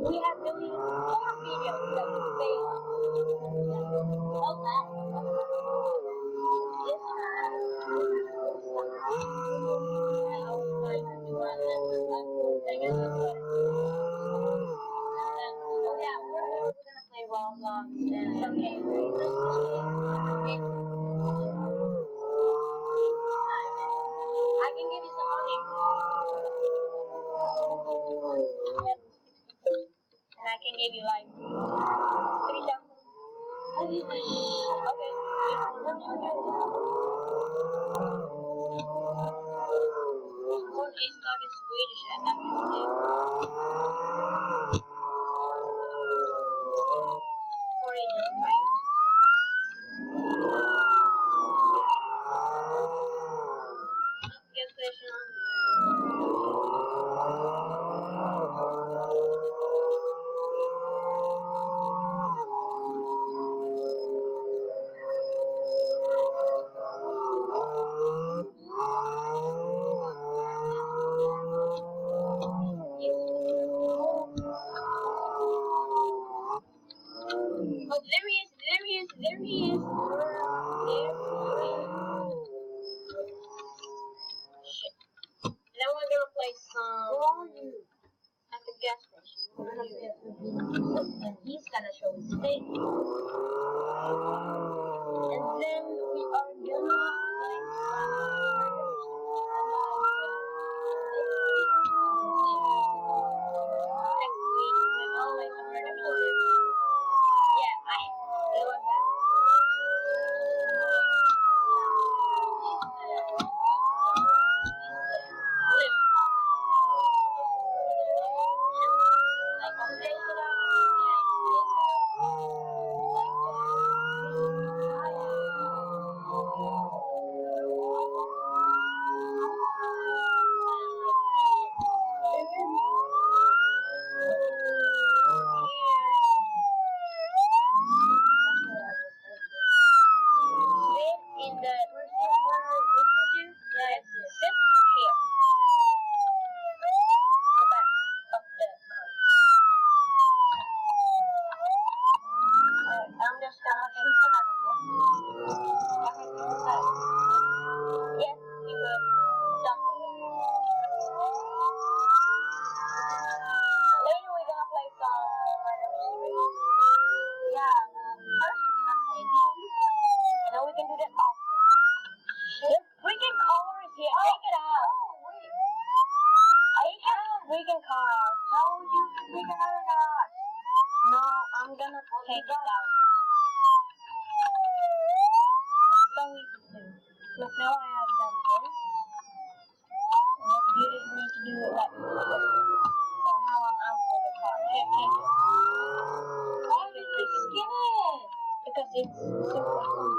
We have deleted 4 videos that we failed. All that. Yes, I was trying to do my so yeah, we're gonna play Roblox and some gameplay. I can give you some money. And I can give you like 3,000. Okay. One is not in Swedish and that is for it is fine. Get session. Oh, there he is. Shit. And then we're gonna play some. Where are you? At the gas station. And he's gonna show his face. And then we are gonna play some. Next week, we'll always learn to play. Yeah, it was that. I'm gonna take it out. It's so easy to do. Look, now I have done this. And you just need to do it like this. So now I'm out for the car. Here, take it. Why did you skin it? Because it's super fun.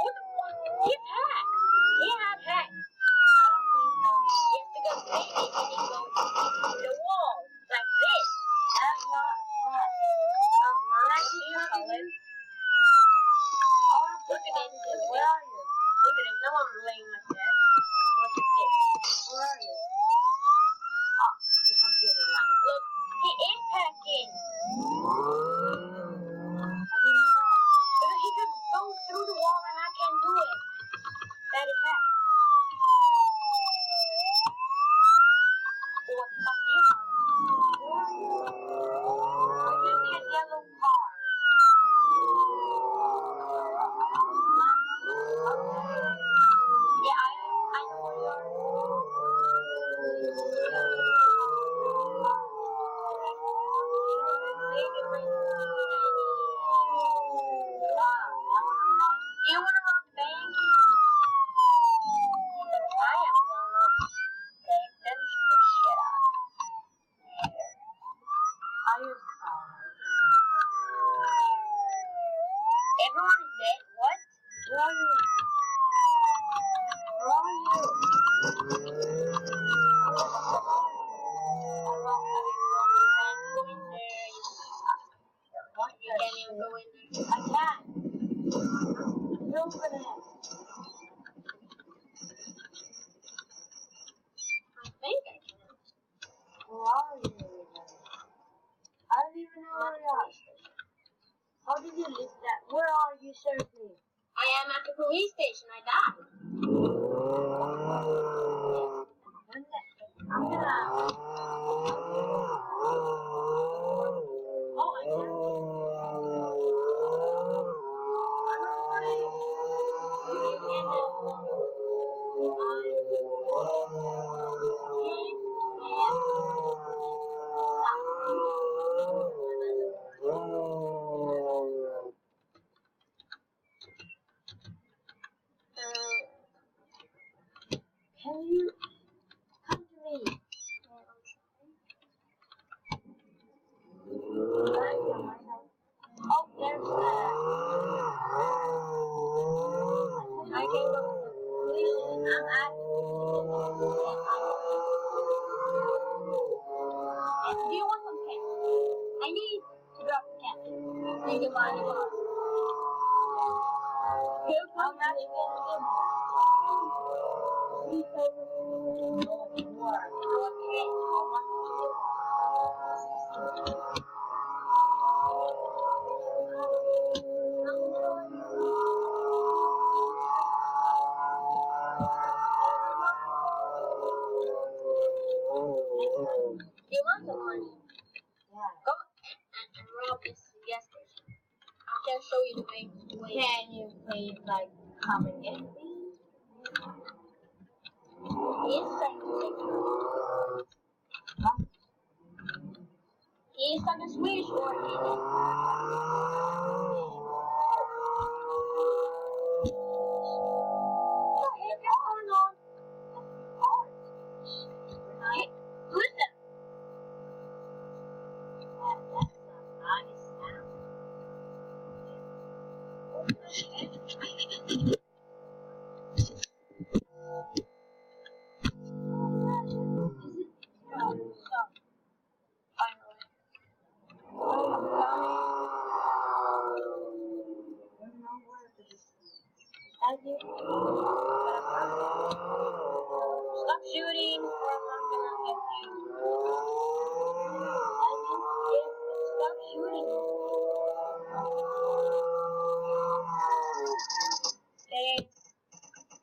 What the fuck? He's hacked. He had hacked. I don't think so. Yes, because maybe he can go to the wall like this. That's not hacked. Look at this. Where are you? Look at this. No one laying like that. Look at this. Where are you? Oh, the computer line. Look, he is hacking. How do you know that? Because he could go through the wall and I can't do it. That is hacked. What the fuck do you call it? I just see a yellow car. Yeah, I know where you are. You wanna rob the bank? I am gonna take them the shit out of here. I use everyone is dead. What? Where are you? Where are you? Go in there. What? You can't even go in there. I can't. Open it. I think I can. Where are you? I don't even know where you are. How did you list that? Where are you, seriously? I am at the police station. I died. I'm gonna. Oh, I can't. I'm recording. Can you come to me? Oh, there's that. I can go to the police. I'm at do you want some cash? I need to drop the cash. Thank you, buddy. How much you gonna give me? Do you want some money? Yeah. Go and rob this gas station. I can show you the way. Can you please, like, come and get me? He is trying to take you. Huh? He is like a Swedish word. What the heck is going on? Right? Listen. That's a nice sound. Finally. Stop shooting, or I'm not gonna get you. Stop shooting. Get in.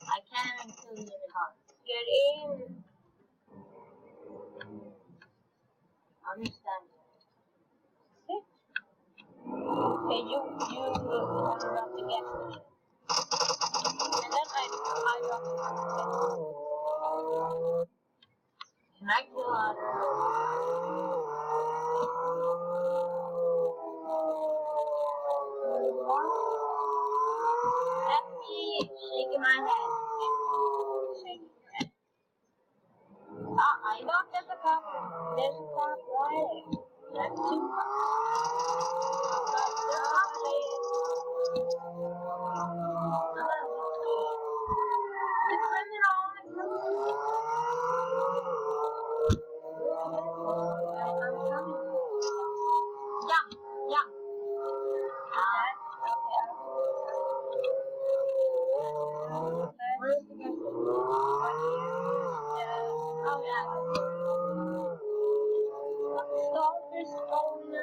I can't include you in the car. Get in. Understand. Okay, you interrupt the gas station. And then I drop the gas. Can I kill others? That's me shaking my head. Shaking your head. I know there's a cop. There's a cop right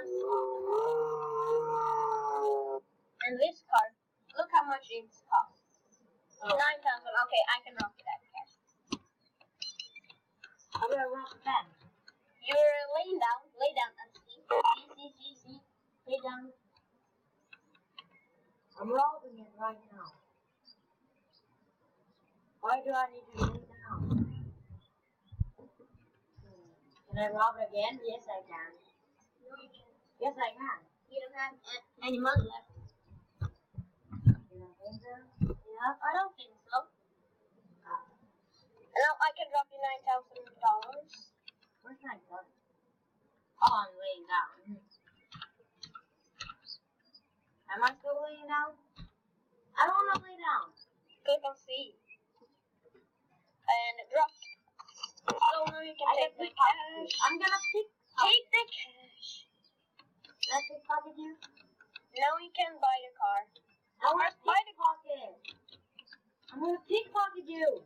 us. And this car, look how much it costs. 9,000. Okay, I can rob that cash. How do I rob the bank? You're laying down. Lay down and see. See. Lay down. I'm robbing it right now. Why do I need to lay down? Can I rob it again? Yes, I can. No, you can't. Yes, I can. You don't have any money left. You don't think so? Yeah, I don't think so. Now I can drop you $9,000. Where's my gun? Oh, I'm laying down. Am I still laying down? I don't want to lay down. Click on C. And drop. So now you can take the cash. I'm gonna pick. Take the cash. Can I pickpocket you? Now you can buy the car. I want to pickpocket. I'm gonna pickpocket you.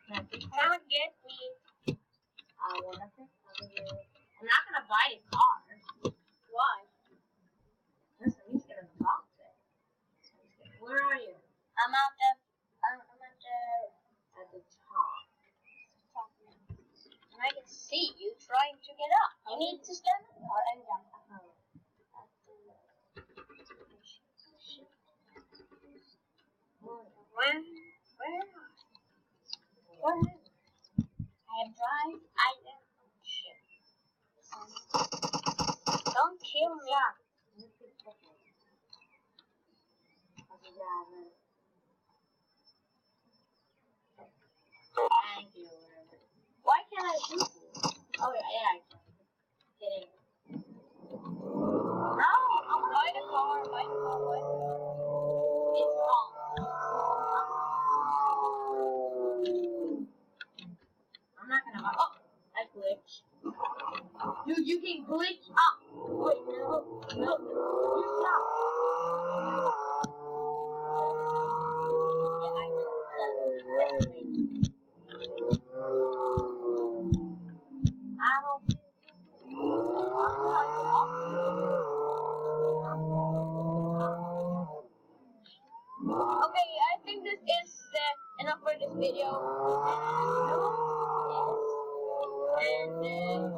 Can I pickpocket? Now get me. I wanna pickpocket you. I'm not gonna buy the car. Why? Listen, he's gonna box it. Where are you? I'm at the top. And I can see you trying to get up. You need to stand in the car and jump. Where? I am trying. I am. Shit. Don't kill me. Thank you. Why can't I shoot you? Oh yeah, I can. Kidding. No, I'm by the car. It's wrong. I'm not gonna. Oh, I glitched. Dude, you can glitch up. Wait, no. You stop. Yeah, I know. I don't think Okay, I think this is enough for this video. And